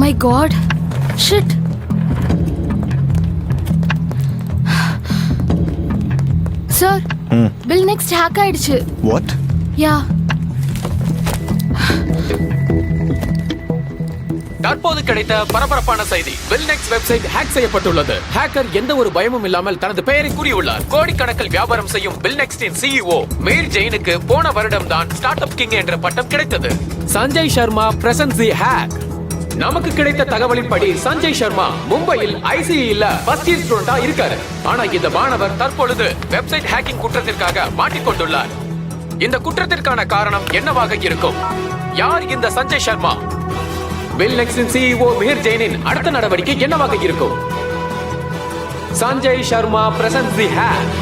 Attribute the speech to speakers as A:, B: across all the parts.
A: my god. Shit. Sir, Bill Next hack ஆயிடுச்சு.
B: What?
A: Yeah.
C: தற்போது கிடைத்த பரபரப்பான செய்தி. பில்நெக்ஸ் வெப்சைட் ஹேக் செய்யப்பட்டுள்ளது. ஹேக்கர் எந்த ஒரு பயமும் இல்லாமல் தனது பெயரை கூறியுள்ளார். கோடிக்கணக்கில் வியாபாரம் செய்யும் பில்நெக்ஸின் CEO மீர் ஜெயினுக்கு போன வருடம் தான் ஸ்டார்ட் அப் கிங் என்ற பட்டம் கிடைத்தது. சஞ்சய் சர்மா பிரசன்ஸ் தி ஹேக். நமக்கு கிடைத்த தகவலின்படி சஞ்சய் சர்மா மும்பையில் ICEல ஃபர்ஸ்ட் இயர் ஸ்டூடெண்டா இருக்காரு. ஆனா இந்த மாணவர் தற்பொழுது வெப்சைட் ஹேக்கிங் குற்றத்திற்காக மாட்டிக்கொண்டுள்ளார். இந்த குற்றத்திற்கான காரணம் என்னவாக இருக்கும்? யார் இந்த சஞ்சய் சர்மா? பில்நெக்ஸின் CEO மிஹிர் ஜெயினின் அடுத்த நடவடிக்கை என்னவாக இருக்கும்? சஞ்சய் சர்மா பிரசன்ஸ் தி ஹேக்.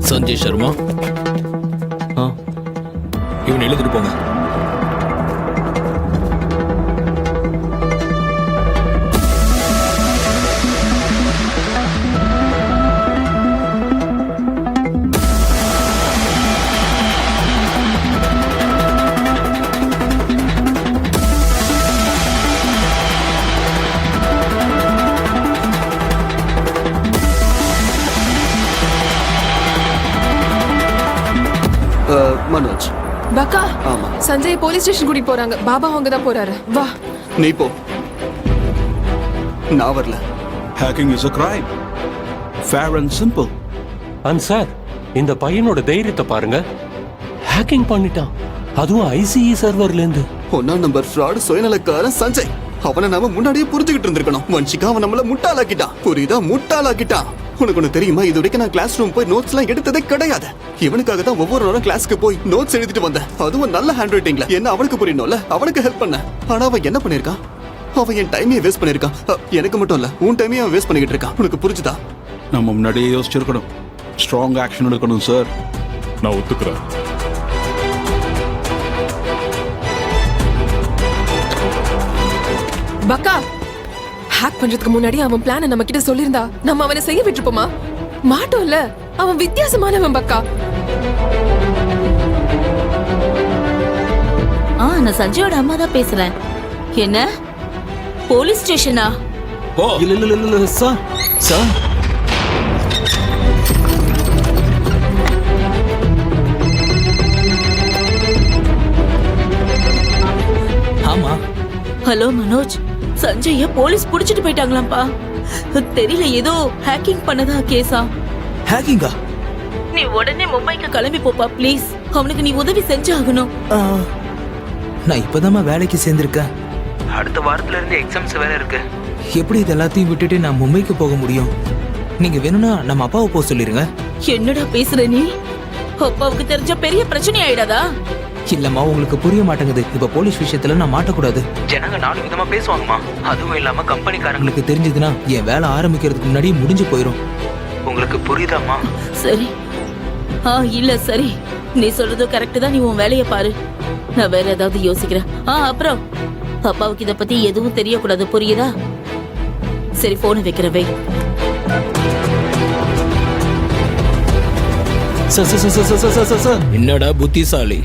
D: சஞ்சய் சர்மா, இவனை எழுதிட்டு போங்க.
B: மனோஜ்.
E: பக்கா,
B: ஆமா.
E: சஞ்சய் போலீஸ் ஸ்டேஷன் கூட்டி போறாங்க. பாபா அவங்க தான் போறாரு. வா.
B: நீ போ. நான் வரல.
F: Hacking is a crime. Fair and simple.
G: Sir, இந்த பையனோட தைரியத்தை பாருங்க. ஹேக்கிங் பண்ணிட்டான், அதுவும் ICE சர்வர்ல இருந்து.
B: ஒன்னா நம்பர் ஃப்ராட் சுயநலக்காரன் சஞ்சய். அவனை நாம முன்னாடியே புரிஞ்சுக்கிட்டு இருந்திருக்கணும். வன்சிகா அவன் நம்மள முட்டாளாக்கிட்டான். புரியுதா? முட்டாளாக்கிட்டான். உனக்கு ஒண்ணு தெரியுமா? இது வரைக்கும் நான் கிளாஸ் ரூம் போய் நோட்ஸ் எல்லாம் எடுத்ததே கிடையாது. இவனுக்காக தான் ஒவ்வொரு நாளும் கிளாஸ்க்கு போய் நோட்ஸ் எழுதிட்டு வந்தேன். அதுவும் நல்ல ஹேண்ட் ரைட்டிங்ல. என்ன அவனுக்கு புரியணும்ல, அவனுக்கு ஹெல்ப் பண்ண. ஆனா அவன் என்ன பண்ணிருக்கான்? அவன் என் டைமையே வேஸ்ட் பண்ணிருக்கான். எனக்கு மட்டும் இல்ல, உன் டைமையும் அவன் வேஸ்ட் பண்ணிக்கிட்டு இருக்கான். உனக்கு புரிஞ்சுதா?
F: நம்ம முன்னாடியே யோசிச்சிருக்கணும். ஸ்ட்ராங் ஆக்ஷன் எடுக்கணும் சார்.
H: நான் ஒத்துக்கிறேன்.
E: பக்கா, ஹேக் பண்றதுக்கு முன்னாடி அவன் பிளான நம்ம கிட்ட சொல்லிருந்தா நம்ம அவனை செய்ய விட்டுருப்போமா? மாட்டோம்ல. அவன் வித்தியாசமானவன் பக்கா.
I: நான் சஞ்சயோட அம்மா தான் பேசுறேன். என்ன போலீஸ் ஸ்டேஷனா?
D: இல்ல சார், சார். ஆமா.
I: ஹலோ மனோஜ், சஞ்சய போலீஸ் புடிச்சிட்டு போயிட்டாங்களாம்பா. தெரியல, ஏதோ ஹேக்கிங் பண்ணதா கேஸா.
D: ஹேக்கிங்கா?
I: நீ உடனே மும்பைக்கு கிளம்பி போப்பா ப்ளீஸ். அவனுக்கு நீ உதவி செஞ்சாகணும்.
D: நான் இப்பதாம்மா வேலைக்கு சேர்ந்திருக்கேன்.
J: அடுத்த வாரத்துல இருந்து எக்ஸாம்ஸ் வேற இருக்கு.
D: எப்படி இது எல்லாத்தையும் விட்டுட்டு நான் மும்பைக்கு போக முடியும்? நீங்க வேணும்னா நம்ம அப்பாவை போக சொல்லிருங்க.
I: என்னடா பேசுற நீ? அப்பாவுக்கு தெரிஞ்ச பெரிய பிரச்சனை ஆயிடாதா?
D: இல்லம்மா, உங்களுக்கு புரிய மாட்டேங்குது. இப்ப போலீஸ் விஷயத்துல நான் மாட்டக்கூடாது.
J: ஜனங்க 4 விதமா பேசுவாங்கம்மா. அதுவும் இல்லாம கம்பெனிக்காரங்களுக்கு
D: உங்களுக்கு தெரிஞ்சதுன்னா என் வேலை ஆரம்பிக்கிறதுக்கு முன்னாடி முடிஞ்சு போயிடும்.
J: உங்களுக்கு புரியுதாம்மா?
I: சரி. இல்ல சரி, நீ சொல்றது கரெக்ட் தான். நீ உன் வேலைய பாரு, நான் வேற ஏதாவது யோசிக்கிறேன். அப்புறம் அப்பாவுக்கு இத பத்தி எதுவும் தெரியக்கூடாது, புரியுதா? சரி, போனை வைக்கிறவே.
D: என்னடா புத்திசாலி?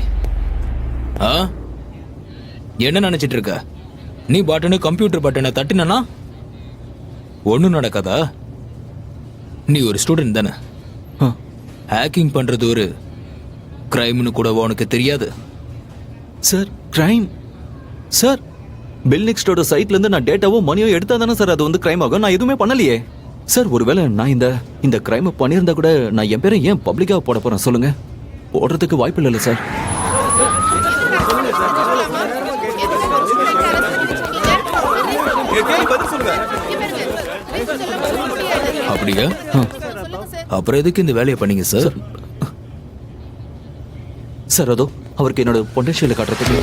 D: என்ன நினைச்சிட்டு இருக்க? நீ பட்டனு கம்ப்யூட்டர் பட்டனை தட்டினா ஒன்றும் நடக்காதா? நீ ஒரு ஸ்டூடெண்ட் தானே? ஹேக்கிங் பண்றது ஒரு கிரைம்னு கூட உனக்கு தெரியாது?
H: Sir crime? சார் பில் நெக்ஸ்டோட சைட்ல இருந்து நான் டேட்டாவோ மணியோ எடுத்தா தானே சார் அது வந்து கிரைம் ஆகும். நான் எதுவுமே பண்ணலையே சார். ஒருவேளை நான் இந்த கிரைமை பண்ணியிருந்தா கூட நான் என் பேரை ஏன் பப்ளிக்காக போட போறேன் சொல்லுங்க? போடுறதுக்கு வாய்ப்பு இல்லைல்ல சார்.
D: அப்படியா? அப்புறம் எதுக்கு இந்த வேலையை பண்ணீங்க சார்?
H: சார் அதோ அவருக்கு என்னோட பொட்டன்ஷியலை காட்டுறதுக்கு.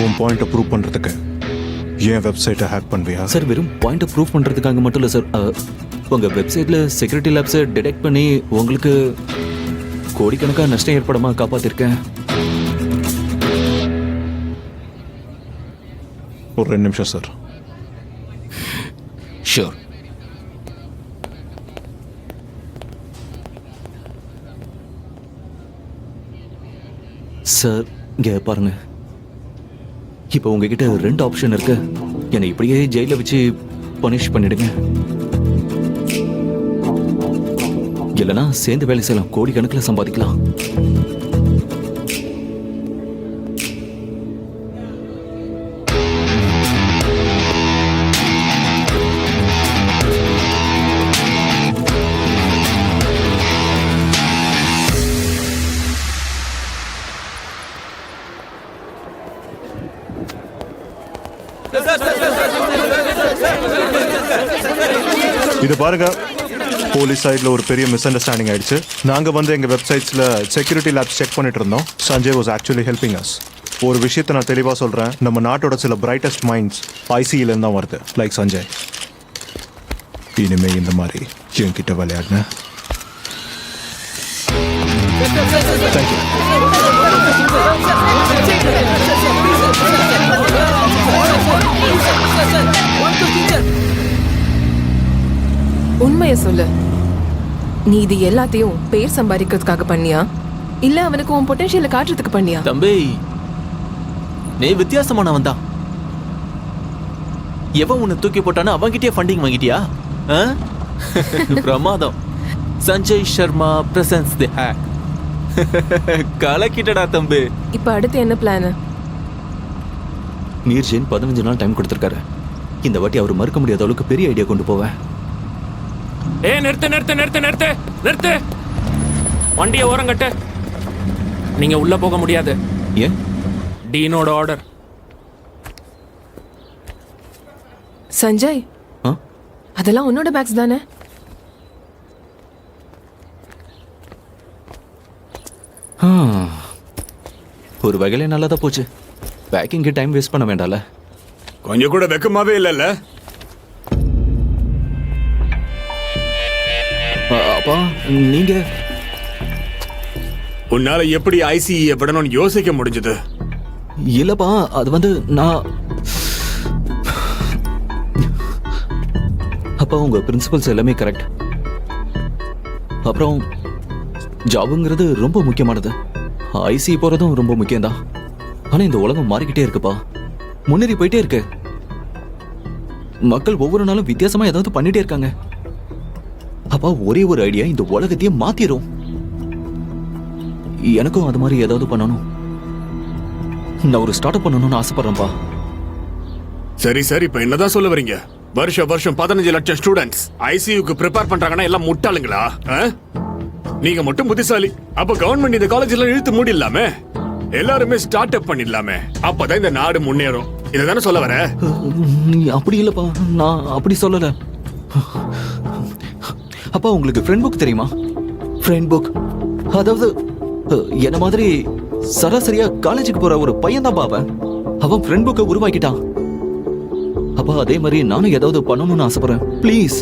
K: உன் பாயிண்ட்டை ப்ரூவ் பண்ணுறதுக்கு ஏன் வெப்சைட்டை ஹேக் பண்ணுவியா?
H: சார் வெறும் பாயிண்ட்டை ப்ரூவ் பண்ணுறதுக்காக மட்டும் இல்லை சார். உங்கள் வெப்சைட்டில் செக்யூரிட்டி லேப்ஸை டிடெக்ட் பண்ணி உங்களுக்கு கோடிக்கணக்காக நஷ்டம் ஏற்படாம காப்பாற்றிருக்கேன்.
K: ஒரு 2 நிமிஷம் சார்.
D: ஷூர்.
H: சார் இங்கே பாருங்க, இப்போ உங்ககிட்ட 2 ஆப்ஷன் இருக்கு. என்னை இப்படியே ஜெயில வச்சு பனிஷ் பண்ணிடுங்க, இல்லைன்னா சேர்ந்து வேலை செய்யலாம், கோடிக்கணக்கில் சம்பாதிக்கலாம்.
K: இது பாருங்க, போலீஸ் சைடில் ஒரு பெரிய மிஸ் அண்டர்ஸ்டாண்டிங் ஆயிடுச்சு. நாங்கள் வந்து எங்கள் வெப்சைட்ஸில் செக்யூரிட்டி லேப்ஸ் செக் பண்ணிட்டு இருந்தோம். Sanjay was actually helping as. ஒரு விஷயத்தை நான் தெளிவாக சொல்கிறேன், நம்ம நாட்டோட சில பிரைட்டஸ்ட் மைண்ட்ஸ் ஐசியிலேருந்து தான் வருது, லைக் சஞ்சய். இனிமே இந்த மாதிரி என்கிட்ட விளையாடுன. தேங்க்யூ.
E: உண்மையை சொல்லு, நீ இது எல்லாத்தையும் பேர் சம்பாதிக்கிறதுக்காக பண்ணியா, இல்ல அவனுக்கு உன் பொட்டன்ஷியலை காட்டுறதுக்கு பண்ணியா?
H: தம்பி, நீ வித்தியாசமானவன் தான். எவன் உன்னை தூக்கி போட்டானோ அவன்கிட்டயே ஃபண்டிங் வாங்கிட்டியா? பிரமாதம். சஞ்சய் சர்மா பிரசன்ஸ் தி ஹேக். கலக்கிட்டடா தம்பி.
E: இப்ப அடுத்து என்ன பிளான்?
H: மீர் ஜெயின் 15 நாள் டைம் கொடுத்திருக்காரு. இந்த வாட்டி அவர் மறுக்க முடியாத அளவுக்கு பெரிய ஐடியா கொண்டு போவேன்.
C: நிறுத்து நிறுத்து நிறுத்து நிறுத்து நிறுத்து, வண்டியை ஓரம் கட்டு. நீங்க உள்ள போக முடியாது.
H: ஏன்?
C: டீனோட ஆர்டர்.
E: சஞ்சய், அதெல்லாம் உன்னோட பேக்ஸ் தானே?
H: ஒரு வகையில நல்லதா போச்சு. பேக்கிங்க்கு டைம் வேஸ்ட் பண்ண வேண்டாம்ல.
B: கொஞ்சம் கூட வெக்கமாவே இல்லைல்ல?
H: அப்பா நீங்க
B: உன்னால எப்படி ஐசிஇ விடணும்னு யோசிக்க முடிஞ்சது?
H: இல்லப்பா, அது வந்து நான் அப்பா உங்க பிரின்சிபல்ஸ் எல்லாமே கரெக்ட். அப்புறம் ஜாபுங்கிறது ரொம்ப முக்கியமானது. ஐசிஇ போறதும் ரொம்ப முக்கியம்தான். ஆனா இந்த உலகம் மாறிக்கிட்டே இருக்குப்பா, முன்னேறி போயிட்டே இருக்கு. மக்கள் ஒவ்வொரு நாளும் வித்தியாசமா ஏதாவது பண்ணிட்டே இருக்காங்க. அப்பா ஒரே ஒரு ஐடியா இந்த உலகத்தையே மாத்திரும். எனக்கும் அது மாதிரி ஏதாவது பண்ணணும். நான் ஒரு ஸ்டார்ட் அப் பண்ணணும்னு ஆசைப்படுறேன்ப்பா.
B: சரி சரி, இப்ப என்னதான் சொல்ல வரீங்க? வருஷம் 15 லட்சம் ஸ்டூடெண்ட்ஸ் ஐசியூக்கு ப்ரிப்பேர் பண்றாங்கன்னா எல்லாம் முட்டாளுங்களா? நீங்க மட்டும் புத்திசாலி. அப்ப கவர்மெண்ட் இந்த காலேஜ் எல்லாம் இழுத்து மூடிடலாமே, எல்லாருமே ஸ்டார்ட் அப் பண்ணிடலாமே, அப்பதான் இந்த நாடு முன்னேறும். இதைதானே சொல்ல வர?
H: அப்படி இல்லப்பா, நான் அப்படி சொல்லல. அப்பா உங்களுக்கு ஃப்ரெண்ட் புக் தெரியுமா? ஃப்ரெண்ட் புக் அதாவது என்ன மாதிரி சராசரியா காலேஜுக்கு போற ஒரு பையன் தான் பாவன். அவன் ஃப்ரெண்ட் புக்கை உருவாக்கிட்டான். அப்பா அதே மாதிரி நானும் ஏதாவது பண்ணணும்னு ஆசைப்படுறேன். ப்ளீஸ்